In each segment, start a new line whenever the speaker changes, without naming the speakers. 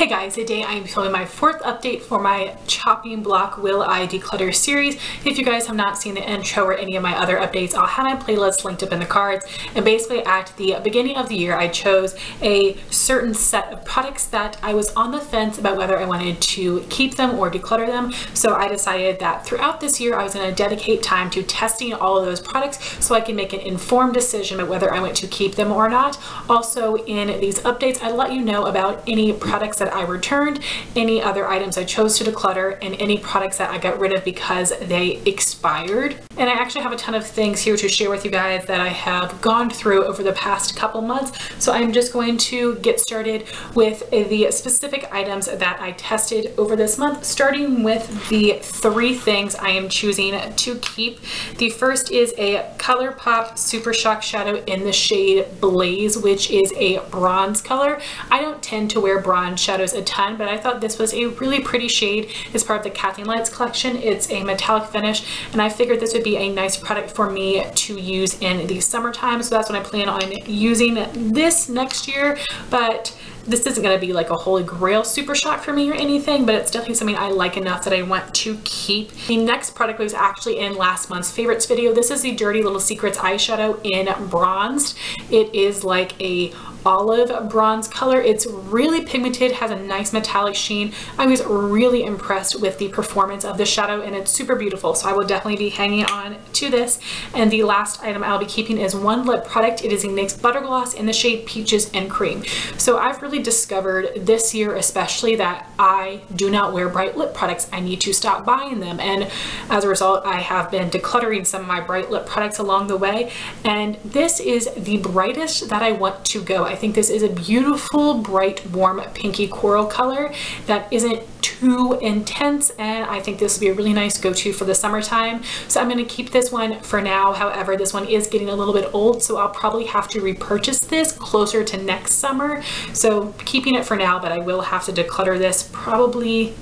Hey guys, today I am filming my fourth update for my chopping block Will I Declutter series. If you guys have not seen the intro or any of my other updates, I'll have my playlist linked up in the cards. And basically at the beginning of the year, I chose a certain set of products that I was on the fence about whether I wanted to keep them or declutter them. So I decided that throughout this year, I was going to dedicate time to testing all of those products so I can make an informed decision about whether I want to keep them or not. Also in these updates, I let you know about any products that I returned, any other items I chose to declutter, and any products that I got rid of because they expired. And I actually have a ton of things here to share with you guys that I have gone through over the past couple months. So I'm just going to get started with the specific items that I tested over this month, starting with the three things I am choosing to keep. The first is a ColourPop Super Shock Shadow in the shade Blaze, which is a bronze color. I don't tend to wear bronze shadows a ton, but I thought this was a really pretty shade. It's part of the Katy Lights collection. It's a metallic finish, and I figured this would be a nice product for me to use in the summertime. So that's what I plan on using this next year, but this isn't going to be like a holy grail super shock for me or anything, but it's definitely something I like enough that I want to keep. The next product was actually in last month's favorites video. This is the Dirty Little Secrets eyeshadow in bronzed. It is like a olive bronze color. It's really pigmented, has a nice metallic sheen. I was really impressed with the performance of the shadow, and it's super beautiful, so I will definitely be hanging on to this. And the last item I'll be keeping is one lip product. It is a NYX Butter Gloss in the shade Peaches and Cream. So I've really discovered this year especially that I do not wear bright lip products. I need to stop buying them, and as a result I have been decluttering some of my bright lip products along the way, and this is the brightest that I want to go. I think this is a beautiful, bright, warm, pinky coral color that isn't too intense, and I think this will be a really nice go-to for the summertime. So I'm going to keep this one for now. However, this one is getting a little bit old, so I'll probably have to repurchase this closer to next summer. So keeping it for now, but I will have to declutter this probably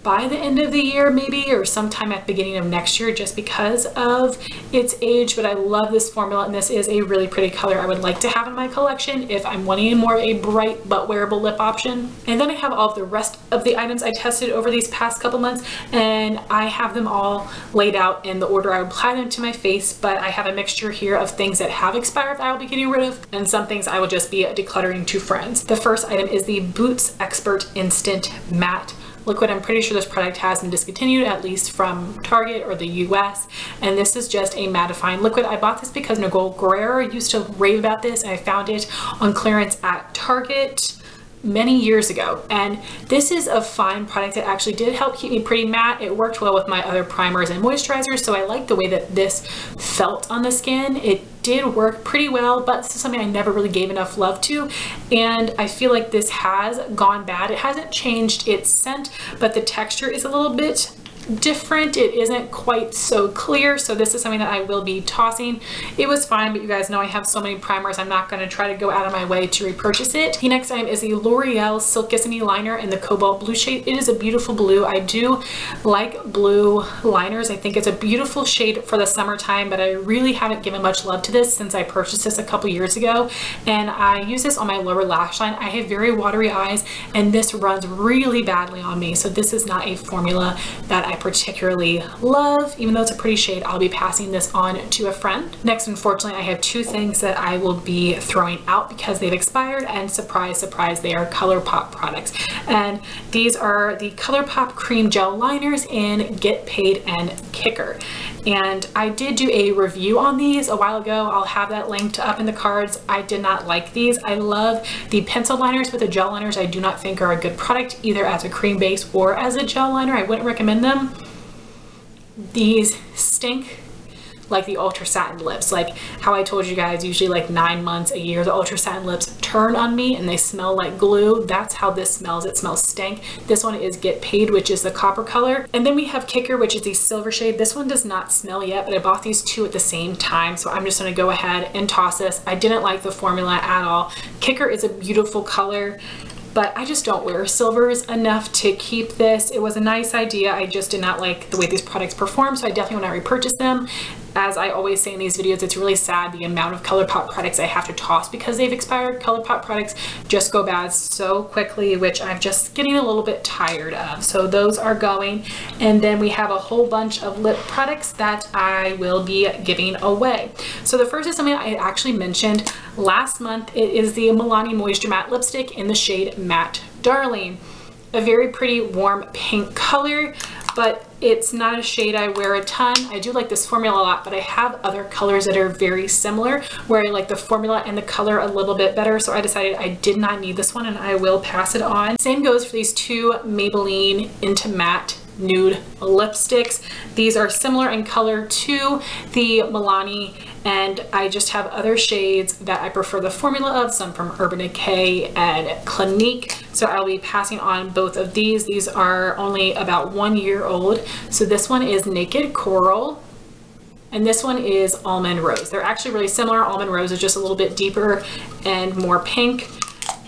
by the end of the year maybe, or sometime at the beginning of next year, just because of its age. But I love this formula, and this is a really pretty color I would like to have in my collection if I'm wanting more of a bright but wearable lip option. And then I have all of the rest of the items I tested over these past couple months, and I have them all laid out in the order I would apply them to my face, but I have a mixture here of things that have expired that I will be getting rid of, and some things I will just be decluttering to friends. The first item is the Boots Expert Instant Matte Liquid. I'm pretty sure this product has been discontinued, at least from Target or the US, and this is just a mattifying liquid. I bought this because Nicole Guerrero used to rave about this, and I found it on clearance at Target many years ago, and this is a fine product that actually did help keep me pretty matte. It worked well with my other primers and moisturizers, so I like the way that this felt on the skin. It did work pretty well, but this is something I never really gave enough love to, and I feel like this has gone bad. It hasn't changed its scent, but the texture is a little bit different. It isn't quite so clear, so this is something that I will be tossing. It was fine, but you guys know I have so many primers, I'm not going to try to go out of my way to repurchase it. The next item is the L'Oreal Silkisseme liner in the Cobalt blue shade. It is a beautiful blue. I do like blue liners. I think it's a beautiful shade for the summertime, but I really haven't given much love to this since I purchased this a couple years ago, and I use this on my lower lash line. I have very watery eyes, and this runs really badly on me, so this is not a formula that I particularly love. Even though it's a pretty shade, I'll be passing this on to a friend. Next, unfortunately, I have two things that I will be throwing out because they've expired, and surprise, surprise, they are ColourPop products. And these are the ColourPop Cream Gel Liners in Get Paid and Kicker. And I did do a review on these a while ago. I'll have that linked up in the cards. I did not like these. I love the pencil liners, but the gel liners I do not think are a good product, either as a cream base or as a gel liner. I wouldn't recommend them. These stink like the Ultra Satin lips. Like how I told you guys, usually like 9 months, a year, the Ultra Satin lips turn on me and they smell like glue. That's how this smells. It smells stank. This one is Get Paid, which is the copper color. And then we have Kicker, which is the silver shade. This one does not smell yet, but I bought these two at the same time, so I'm just going to go ahead and toss this. I didn't like the formula at all. Kicker is a beautiful color, but I just don't wear silvers enough to keep this. It was a nice idea. I just did not like the way these products perform, so I definitely want to repurchase them. As I always say in these videos, it's really sad the amount of ColourPop products I have to toss because they've expired. ColourPop products just go bad so quickly, which I'm just getting a little bit tired of. So those are going. And then we have a whole bunch of lip products that I will be giving away. So the first is something I actually mentioned last month. It is the Milani Moisture Matte Lipstick in the shade Matte Darling. A very pretty warm pink color, but it's not a shade I wear a ton. I do like this formula a lot, but I have other colors that are very similar where I like the formula and the color a little bit better. So I decided I did not need this one and I will pass it on. Same goes for these two Maybelline Inti Matte Nude lipsticks. These are similar in color to the Milani, and I just have other shades that I prefer the formula of, some from Urban Decay and Clinique. So I'll be passing on both of these. These are only about 1 year old. So this one is Naked Coral, and this one is Almond Rose. They're actually really similar. Almond Rose is just a little bit deeper and more pink.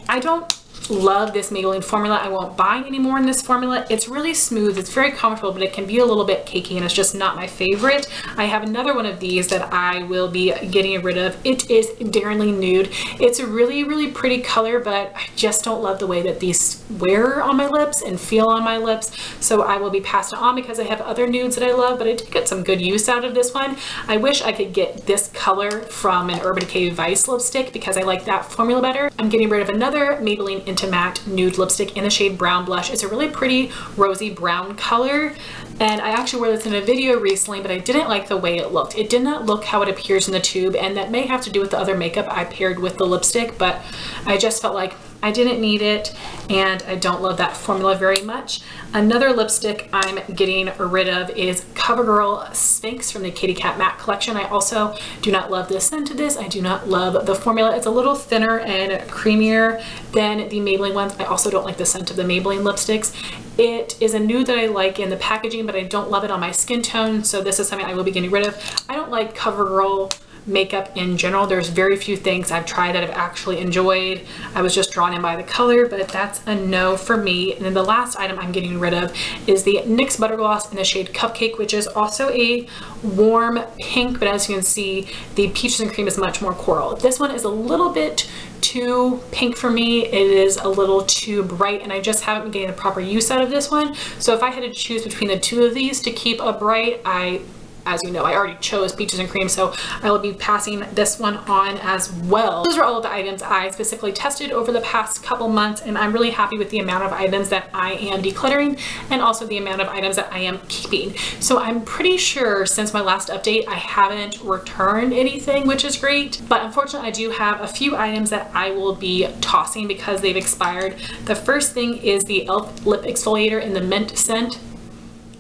I don't love this Maybelline formula. I won't buy any more in this formula. It's really smooth. It's very comfortable, but it can be a little bit cakey and it's just not my favorite. I have another one of these that I will be getting rid of. It is Daringly Nude. It's a really, really pretty color, but I just don't love the way that these wear on my lips and feel on my lips. So I will be passing it on because I have other nudes that I love, but I did get some good use out of this one. I wish I could get this color from an Urban Decay Vice lipstick because I like that formula better. I'm getting rid of another Maybelline Inti Matte Nude lipstick in the shade Brown Blush. It's a really pretty rosy brown color, and I actually wore this in a video recently, but I didn't like the way it looked. It did not look how it appears in the tube, and that may have to do with the other makeup I paired with the lipstick, but I just felt like I didn't need it, and I don't love that formula very much. Another lipstick I'm getting rid of is CoverGirl Sphynx from the Kitty Cat Matte collection. I also do not love the scent of this. I do not love the formula. It's a little thinner and creamier than the Maybelline ones. I also don't like the scent of the Maybelline lipsticks. It is a nude that I like in the packaging, but I don't love it on my skin tone, so this is something I will be getting rid of. I don't like CoverGirl makeup in general. There's very few things I've tried that I've actually enjoyed. I was just drawn in by the color, but that's a no for me. And then the last item I'm getting rid of is the NYX Butter Gloss in the shade Cupcake, which is also a warm pink, but as you can see, the Peaches and Cream is much more coral. This one is a little bit too pink for me. It is a little too bright, and I just haven't been getting the proper use out of this one. So if I had to choose between the two of these to keep a bright, as you know, I already chose Peaches and Cream, so I will be passing this one on as well. Those are all of the items I specifically tested over the past couple months, and I'm really happy with the amount of items that I am decluttering and also the amount of items that I am keeping. So I'm pretty sure since my last update, I haven't returned anything, which is great. But unfortunately, I do have a few items that I will be tossing because they've expired. The first thing is the e.l.f. Lip Exfoliator in the mint scent.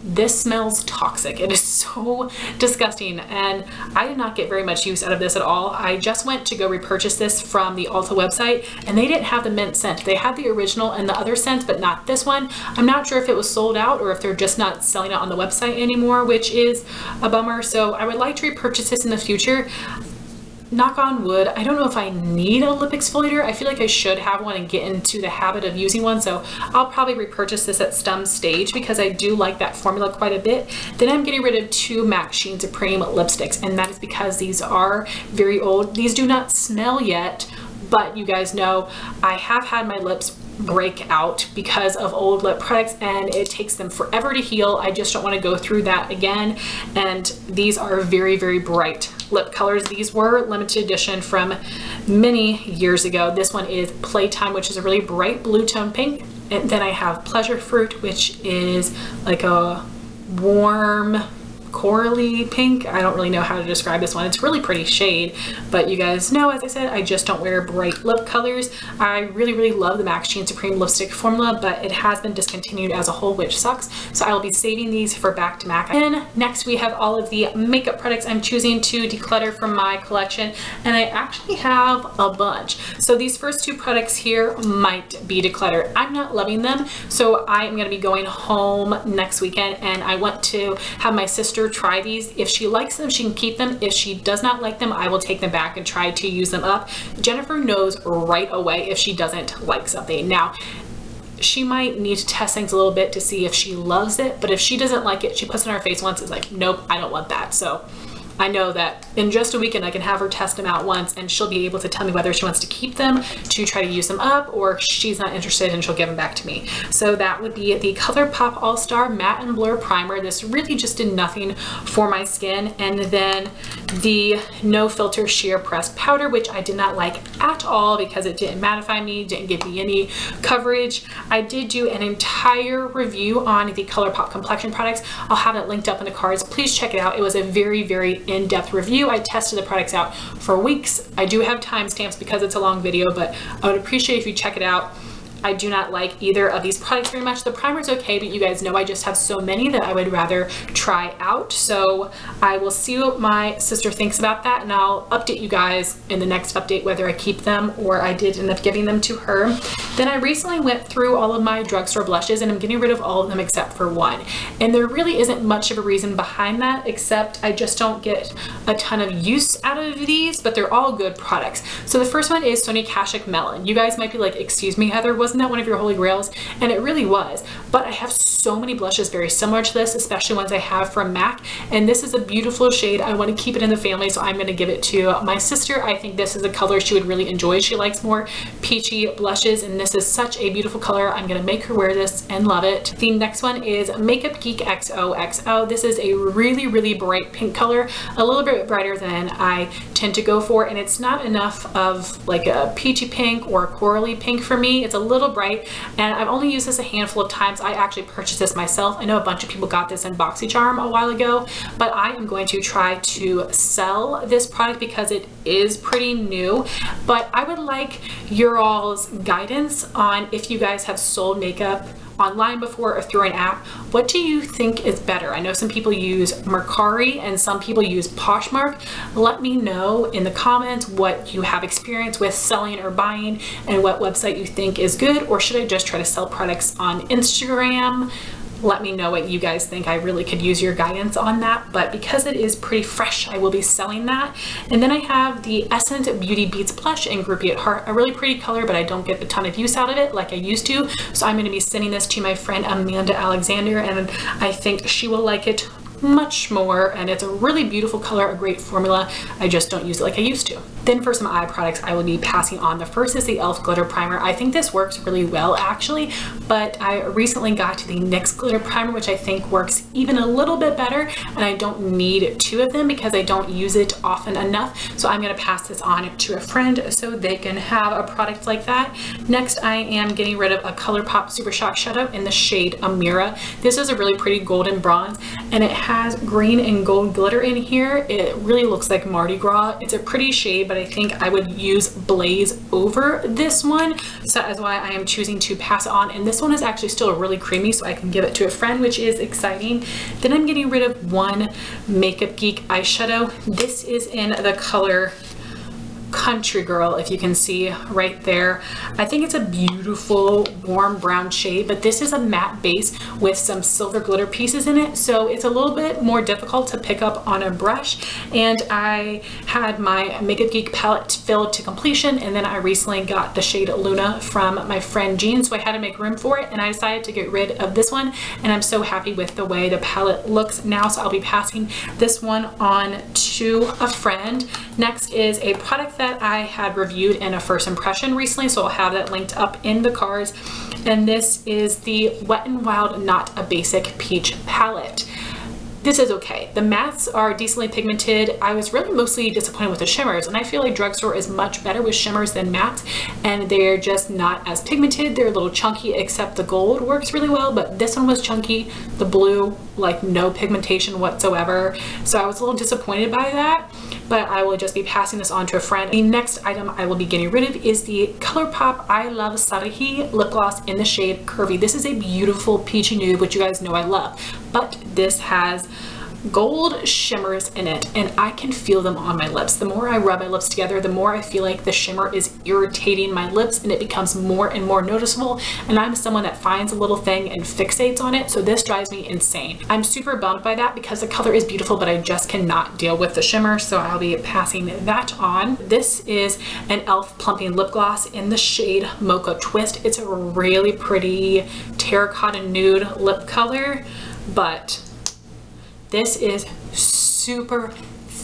This smells toxic. It is so disgusting, and I did not get very much use out of this at all. I just went to go repurchase this from the Ulta website, and they didn't have the mint scent. They had the original and the other scents, but not this one. I'm not sure if it was sold out or if they're just not selling it on the website anymore, which is a bummer. So I would like to repurchase this in the future. Knock on wood, I don't know if I need a lip exfoliator. I feel like I should have one and get into the habit of using one, so I'll probably repurchase this at some stage because I do like that formula quite a bit. Then I'm getting rid of two MAC Sheen Supreme lipsticks, and that is because these are very old. These do not smell yet, but you guys know I have had my lips break out because of old lip products, and it takes them forever to heal. I just don't want to go through that again, and these are very, very bright lip colors. These were limited edition from many years ago. This one is Playtime, which is a really bright blue tone pink, and then I have Pleasurefruit, which is like a warm corally pink. I don't really know how to describe this one. It's a really pretty shade, but you guys know, as I said, I just don't wear bright lip colors. I really, really love the MAC Sheen Supreme lipstick formula, but it has been discontinued as a whole, which sucks. So I will be saving these for back to MAC. And next we have all of the makeup products I'm choosing to declutter from my collection, and I actually have a bunch. So these first two products here might be decluttered. I'm not loving them, so I am going to be going home next weekend, and I want to have my sister try these. If she likes them, she can keep them. If she does not like them, I will take them back and try to use them up. Jennifer knows right away if she doesn't like something. Now, she might need to test things a little bit to see if she loves it, but if she doesn't like it, she puts it on her face once, it's like, nope, I don't want that. So I know that in just a weekend I can have her test them out once and she'll be able to tell me whether she wants to keep them to try to use them up, or she's not interested and she'll give them back to me. So that would be the ColourPop All-Star Matte and Blur Primer. This really just did nothing for my skin. And then the No Filter Sheer Press Powder, which I did not like at all because it didn't mattify me, didn't give me any coverage. I did do an entire review on the ColourPop complexion products. I'll have it linked up in the cards. Please check it out. It was a very, very in-depth review. I tested the products out for weeks. I do have timestamps because it's a long video, but I would appreciate if you check it out. I do not like either of these products very much. The primer's okay, but you guys know I just have so many that I would rather try out. So I will see what my sister thinks about that, and I'll update you guys in the next update whether I keep them or I did end up giving them to her. Then I recently went through all of my drugstore blushes and I'm getting rid of all of them except for one. And there really isn't much of a reason behind that, except I just don't get a ton of use out of these, but they're all good products. So the first one is Sonia Kashuk Melon. You guys might be like, excuse me, Heather, wasn't that one of your holy grails? And it really was. But I have so many blushes very similar to this, especially ones I have from MAC. And this is a beautiful shade. I want to keep it in the family, so I'm going to give it to my sister. I think this is a color she would really enjoy. She likes more peachy blushes, and this is such a beautiful color. I'm going to make her wear this and love it. The next one is Makeup Geek XOXO. This is a really, really bright pink color, a little bit brighter than I tend to go for, and it's not enough of like a peachy pink or a corally pink for me. It's a little bright, and I've only used this a handful of times. I actually purchased this myself. I know a bunch of people got this in BoxyCharm a while ago, but I am going to try to sell this product because it is pretty new. But I would like your all's guidance on if you guys have sold makeup online before or through an app. What do you think is better? I know some people use Mercari and some people use Poshmark. Let me know in the comments what you have experience with selling or buying and what website you think is good, or should I just try to sell products on Instagram? Let me know what you guys think. I really could use your guidance on that, but because it is pretty fresh, I will be selling that. And then I have the Essence Beauty Beats Blush in Groupie at Heart, a really pretty color, but I don't get a ton of use out of it like I used to. So I'm going to be sending this to my friend Amanda Alexander, and I think she will like it much more, and it's a really beautiful color, a great formula. I just don't use it like I used to. Then for some eye products I will be passing on. The first is the e.l.f. Glitter Primer. I think this works really well actually, but I recently got the NYX Glitter Primer, which I think works even a little bit better, and I don't need two of them because I don't use it often enough. So I'm going to pass this on to a friend so they can have a product like that. Next, I am getting rid of a ColourPop Super Shock Shadow in the shade Amira. This is a really pretty golden bronze, and it has green and gold glitter in here. It really looks like Mardi Gras. It's a pretty shade, but I think I would use Blaze over this one. So that is why I am choosing to pass it on. And this one is actually still really creamy, so I can give it to a friend, which is exciting. Then I'm getting rid of one Makeup Geek eyeshadow. This is in the color Country Girl, if you can see right there. I think it's a beautiful warm brown shade, but this is a matte base with some silver glitter pieces in it, so it's a little bit more difficult to pick up on a brush. And I had my Makeup Geek palette filled to completion, and then I recently got the shade Luna from my friend Jean, so I had to make room for it, and I decided to get rid of this one, and I'm so happy with the way the palette looks now, so I'll be passing this one on to a friend. Next is a product that I had reviewed in a first impression recently, so I'll have that linked up in the cards, and this is the Wet n Wild Not a Basic Peach palette. This is okay. The mattes are decently pigmented. I was really mostly disappointed with the shimmers, and I feel like drugstore is much better with shimmers than mattes, and they're just not as pigmented. They're a little chunky, except the gold works really well, but this one was chunky. The blue, like no pigmentation whatsoever. So I was a little disappointed by that, but I will just be passing this on to a friend. The next item I will be getting rid of is the ColourPop I Love Sarahi lip gloss in the shade Curvy. This is a beautiful peachy nude, which you guys know I love, but this has gold shimmers in it, and I can feel them on my lips. The more I rub my lips together, the more I feel like the shimmer is irritating my lips, and it becomes more and more noticeable, and I'm someone that finds a little thing and fixates on it, so this drives me insane. I'm super bummed by that because the color is beautiful, but I just cannot deal with the shimmer, so I'll be passing that on. This is an e.l.f. plumping lip gloss in the shade Mocha Twist. It's a really pretty terracotta nude lip color, but this is super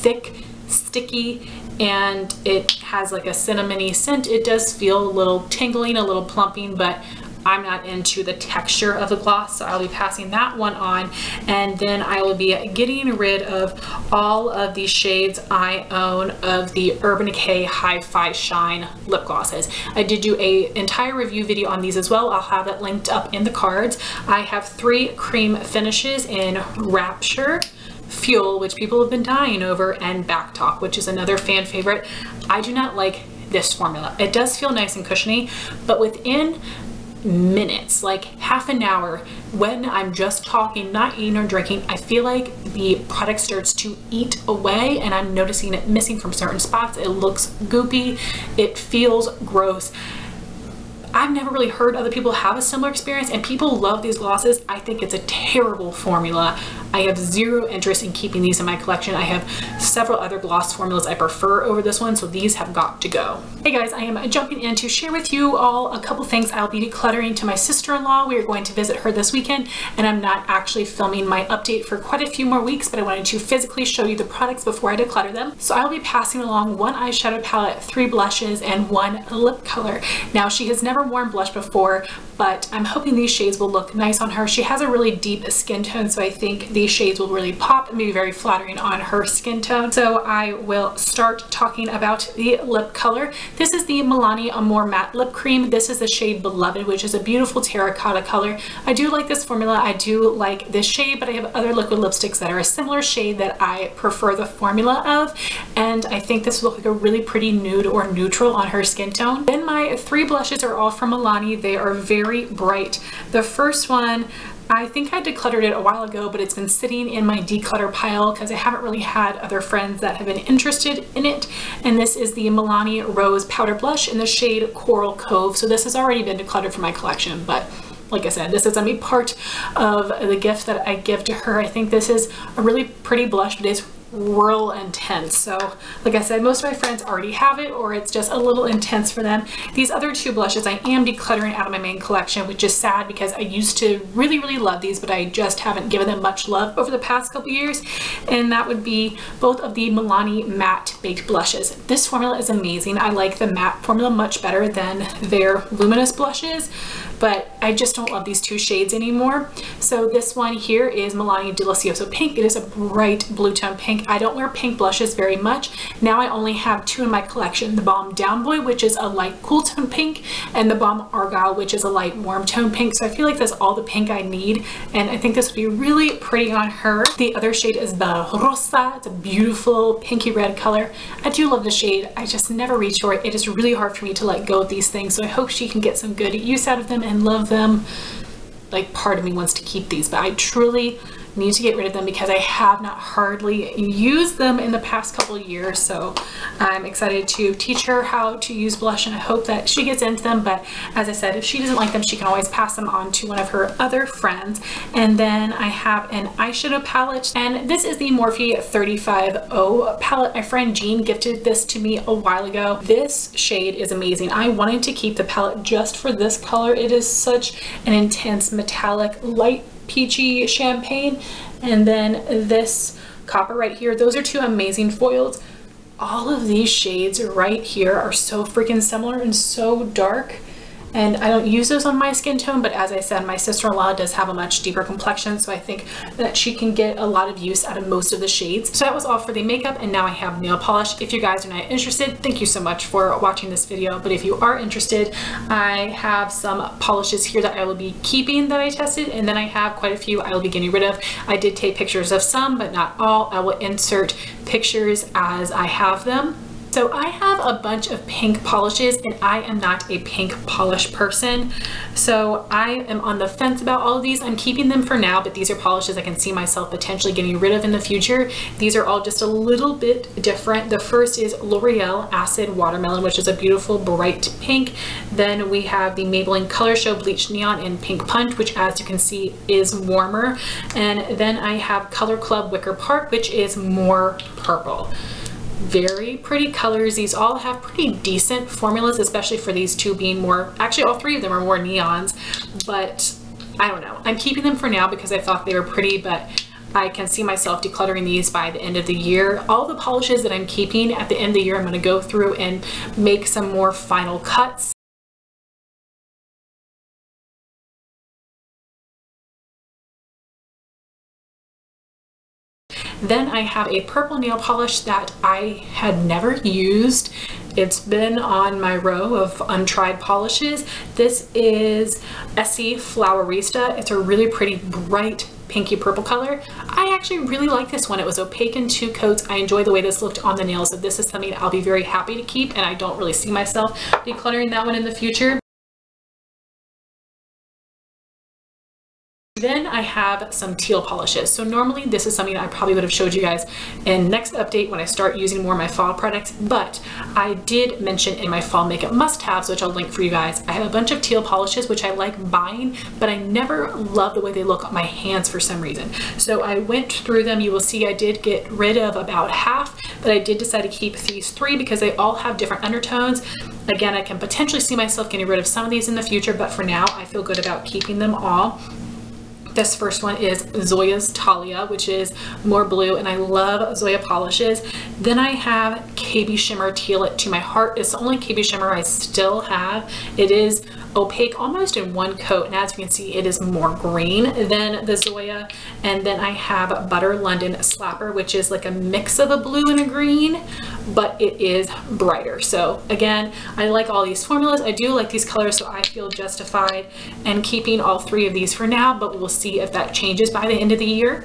thick, sticky, and it has like a cinnamony scent. It does feel a little tingling, a little plumping, but I'm not into the texture of the gloss, so I'll be passing that one on, and then I will be getting rid of all of the shades I own of the Urban Decay Hi-Fi Shine lip glosses. I did do an entire review video on these as well. I'll have it linked up in the cards. I have 3 cream finishes in Rapture, Fuel, which people have been dying over, and Backtop, which is another fan favorite. I do not like this formula. It does feel nice and cushiony, but within minutes, like half an hour, when I'm just talking, not eating or drinking, I feel like the product starts to eat away, and I'm noticing it missing from certain spots. It looks goopy, it feels gross. I've never really heard other people have a similar experience, and people love these glosses. I think it's a terrible formula. I have zero interest in keeping these in my collection. I have several other gloss formulas I prefer over this one, so these have got to go. Hey guys, I am jumping in to share with you all a couple things I'll be decluttering to my sister-in-law. We are going to visit her this weekend, and I'm not actually filming my update for quite a few more weeks, but I wanted to physically show you the products before I declutter them. So I'll be passing along 1 eyeshadow palette, 3 blushes, and 1 lip color. Now, she has never worn blush before, but I'm hoping these shades will look nice on her. She has a really deep skin tone, so I think these shades will really pop and be very flattering on her skin tone. So I will start talking about the lip color. This is the Milani Amore Matte Lip Cream. This is the shade Beloved, which is a beautiful terracotta color. I do like this formula. I do like this shade, but I have other liquid lipsticks that are a similar shade that I prefer the formula of, and I think this will look like a really pretty nude or neutral on her skin tone. Then my 3 blushes are all from Milani. They are very bright. The first one, I think I decluttered it a while ago, but it's been sitting in my declutter pile because I haven't really had other friends that have been interested in it. And this is the Milani Rose Powder Blush in the shade Coral Cove. So this has already been decluttered from my collection, but like I said, this is gonna be part of the gift that I give to her. I think this is a really pretty blush, but it's real intense. So like I said, most of my friends already have it, or it's just a little intense for them. These other 2 blushes I am decluttering out of my main collection, which is sad because I used to really love these, but I just haven't given them much love over the past couple years, and that would be both of the Milani Matte Baked Blushes. This formula is amazing. I like the matte formula much better than their luminous blushes, but I just don't love these 2 shades anymore. So this one here is Milani Delicioso Pink. It is a bright blue tone pink. I don't wear pink blushes very much. Now I only have 2 in my collection. The Balm Down Boy, which is a light cool tone pink, and the Balm Argyle, which is a light warm tone pink. So I feel like that's all the pink I need, and I think this would be really pretty on her. The other shade is the Rosa. It's a beautiful pinky red color. I do love the shade. I just never reach for it. It is really hard for me to let go of these things, so I hope she can get some good use out of them and love them. Like, part of me wants to keep these, but I truly need to get rid of them because I have not hardly used them in the past couple of years. So I'm excited to teach her how to use blush, and I hope that she gets into them. But as I said, if she doesn't like them, she can always pass them on to one of her other friends. And then I have an eyeshadow palette, and this is the Morphe 35O palette. My friend Jean gifted this to me a while ago. This shade is amazing. I wanted to keep the palette just for this color. It is such an intense metallic light peachy champagne, and then this copper right here. Those are 2 amazing foils. All of these shades right here are so freaking similar and so dark, and I don't use those on my skin tone, but as I said, my sister-in-law does have a much deeper complexion, so I think that she can get a lot of use out of most of the shades. So that was all for the makeup, and now I have nail polish. If you guys are not interested, thank you so much for watching this video, but if you are interested, I have some polishes here that I will be keeping that I tested, and then I have quite a few I will be getting rid of. I did take pictures of some, but not all. I will insert pictures as I have them. So I have a bunch of pink polishes, and I am not a pink polish person. So I am on the fence about all of these. I'm keeping them for now, but these are polishes I can see myself potentially getting rid of in the future. These are all just a little bit different. The first is L'Oreal Acid Watermelon, which is a beautiful bright pink. Then we have the Maybelline Color Show Bleach Neon in Pink Punch, which as you can see is warmer. And then I have Color Club Wicker Park, which is more purple. Very pretty colors. These all have pretty decent formulas, especially for these 2 being more, actually all 3 of them are more neons, but I don't know. I'm keeping them for now because I thought they were pretty, but I can see myself decluttering these by the end of the year. All the polishes that I'm keeping at the end of the year, I'm going to go through and make some more final cuts. Then I have a purple nail polish that I had never used. It's been on my row of untried polishes. This is Essie Flowerista. It's a really pretty bright pinky purple color. I actually really like this one. It was opaque in 2 coats. I enjoy the way this looked on the nails, so this is something I'll be very happy to keep, and I don't really see myself decluttering that one in the future. Then I have some teal polishes. So normally this is something I probably would have showed you guys in next update when I start using more of my fall products, but I did mention in my fall makeup must-haves, which I'll link for you guys, I have a bunch of teal polishes which I like buying, but I never love the way they look on my hands for some reason. So I went through them. You will see I did get rid of about half, but I did decide to keep these 3 because they all have different undertones. Again, I can potentially see myself getting rid of some of these in the future, but for now I feel good about keeping them all. This first one is Zoya's Talia, which is more blue, and I love Zoya polishes. Then I have KB Shimmer Teal It to My Heart. It's the only KB Shimmer I still have. It is opaque almost in 1 coat, and as you can see it is more green than the Zoya. And then I have Butter London Slapper, which is like a mix of a blue and a green, but it is brighter. So again, I like all these formulas. I do like these colors, so I feel justified in keeping all 3 of these for now, but we'll see if that changes by the end of the year.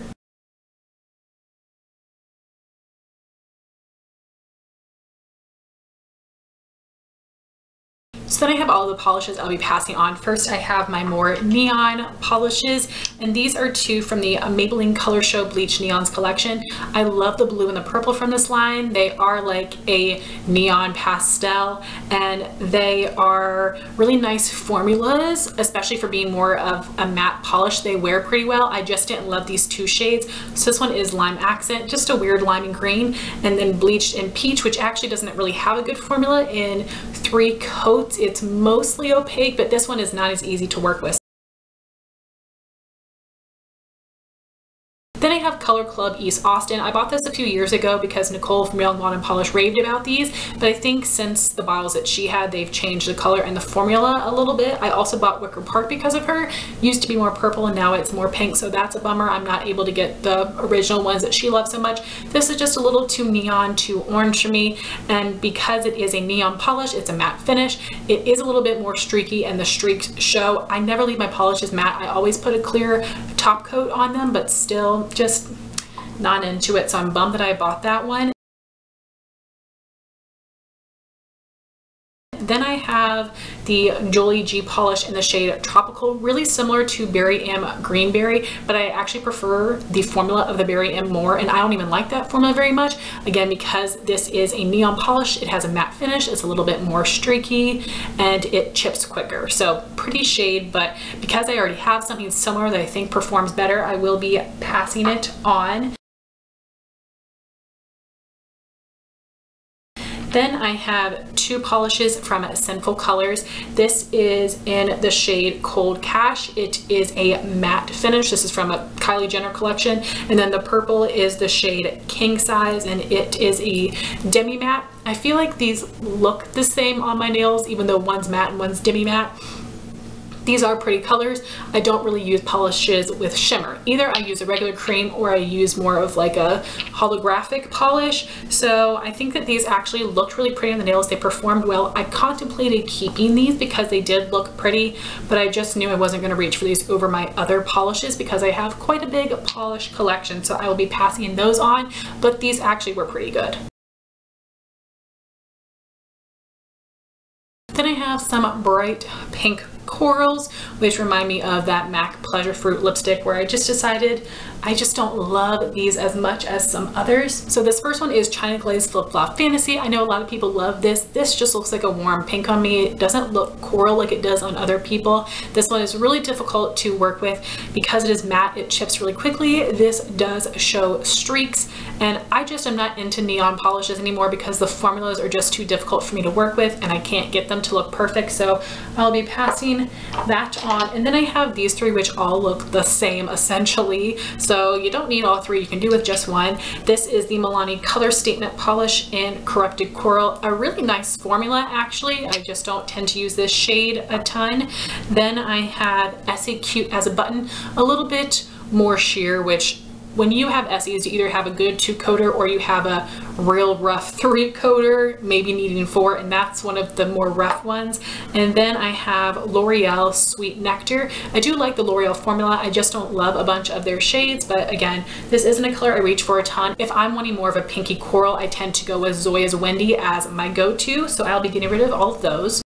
So then I have all the polishes I'll be passing on. First, I have my more neon polishes, and these are 2 from the Maybelline Color Show Bleach Neons collection. I love the blue and the purple from this line. They are like a neon pastel, and they are really nice formulas, especially for being more of a matte polish. They wear pretty well. I just didn't love these 2 shades. So this one is Lime Accent, just a weird lime and green, and then Bleached in Peach, which actually doesn't really have a good formula in 3 coats. It's mostly opaque, but this one is not as easy to work with. Then I have Color Club East Austin. I bought this a few years ago because Nicole from Real Modern Polish raved about these, but I think since the bottles that she had, they've changed the color and the formula a little bit. I also bought Wicker Park because of her. Used to be more purple and now it's more pink, so that's a bummer. I'm not able to get the original ones that she loves so much. This is just a little too neon, too orange for me, and because it is a neon polish, it's a matte finish. It is a little bit more streaky and the streaks show. I never leave my polishes matte. I always put a clear top coat on them, but still just not into it, so I'm bummed that I bought that one. Then I have the Jolie G polish in the shade Tropical, really similar to Berry M Greenberry, but I actually prefer the formula of the Berry M more, and I don't even like that formula very much. Again, because this is a neon polish, it has a matte finish, it's a little bit more streaky, and it chips quicker. So pretty shade, but because I already have something similar that I think performs better, I will be passing it on. Then I have 2 polishes from Sinful Colors. This is in the shade Cold Cash. It is a matte finish. This is from a Kylie Jenner collection. And then the purple is the shade King Size, and it is a demi matte. I feel like these look the same on my nails, even though one's matte and one's demi matte. These are pretty colors. I don't really use polishes with shimmer. Either I use a regular cream or I use more of like a holographic polish. So I think that these actually looked really pretty on the nails. They performed well. I contemplated keeping these because they did look pretty, but I just knew I wasn't going to reach for these over my other polishes because I have quite a big polish collection. So I will be passing those on, but these actually were pretty good. Then I have some bright pink corals, which remind me of that MAC Pleasurefruit lipstick, where I just decided I just don't love these as much as some others. So this first one is China Glaze Flip Flop Fantasy. I know a lot of people love this. This just looks like a warm pink on me. It doesn't look coral like it does on other people. This one is really difficult to work with because it is matte. It chips really quickly. This does show streaks, and I just am not into neon polishes anymore because the formulas are just too difficult for me to work with and I can't get them to look perfect. So I'll be passing putting that on. And then I have these three, which all look the same essentially. So you don't need all three, you can do with just one. This is the Milani Color Statement Polish in Corrupted Coral. A really nice formula actually. I just don't tend to use this shade a ton. Then I have Essie Cute as a Button, a little bit more sheer, which when you have Essies, you either have a good 2-coater or you have a real rough 3-coater, maybe needing 4, and that's one of the more rough ones. And then I have L'Oreal Sweet Nectar. I do like the L'Oreal formula, I just don't love a bunch of their shades, but again, this isn't a color I reach for a ton. If I'm wanting more of a pinky coral, I tend to go with Zoya's Wendy as my go-to, so I'll be getting rid of all of those.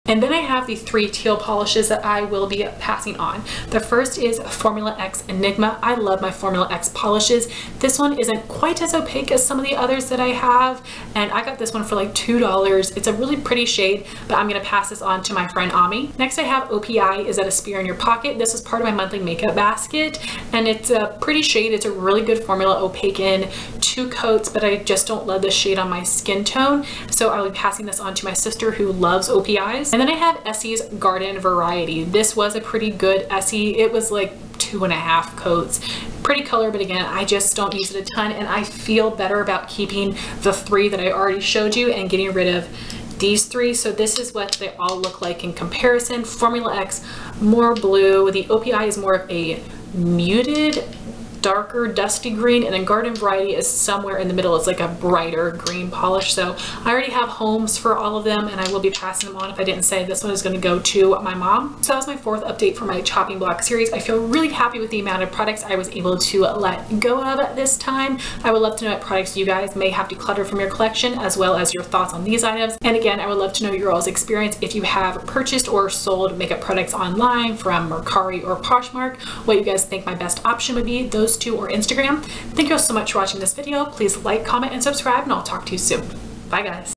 And then I have the 3 teal polishes that I will be passing on. The first is Formula X Enigma. I love my Formula X polishes. This one isn't quite as opaque as some of the others that I have, and I got this one for like $2. It's a really pretty shade, but I'm gonna pass this on to my friend Ami. Next I have OPI Is That a Spear in Your Pocket. This is part of my monthly makeup basket, and it's a pretty shade. It's a really good formula, opaque in 2 coats, but I just don't love this shade on my skin tone, so I'll be passing this on to my sister who loves OPIs. And then I have Essie's Garden Variety. This was a pretty good Essie. It was like 2.5 coats. Pretty color, but again, I just don't use it a ton, and I feel better about keeping the 3 that I already showed you and getting rid of these 3. So this is what they all look like in comparison. Formula X, more blue. The OPI is more of a muted, darker dusty green, and then Garden Variety is somewhere in the middle. It's like a brighter green polish. So I already have homes for all of them, and I will be passing them on. If I didn't say, this one is going to go to my mom. So that was my 4th update for my chopping block series. I feel really happy with the amount of products I was able to let go of this time. I would love to know what products you guys may have decluttered from your collection, as well as your thoughts on these items. And again, I would love to know your all's experience if you have purchased or sold makeup products online from Mercari or Poshmark, what you guys think my best option would be. Those 2 or Instagram. Thank you all so much for watching this video. Please like, comment, and subscribe, and I'll talk to you soon. Bye guys.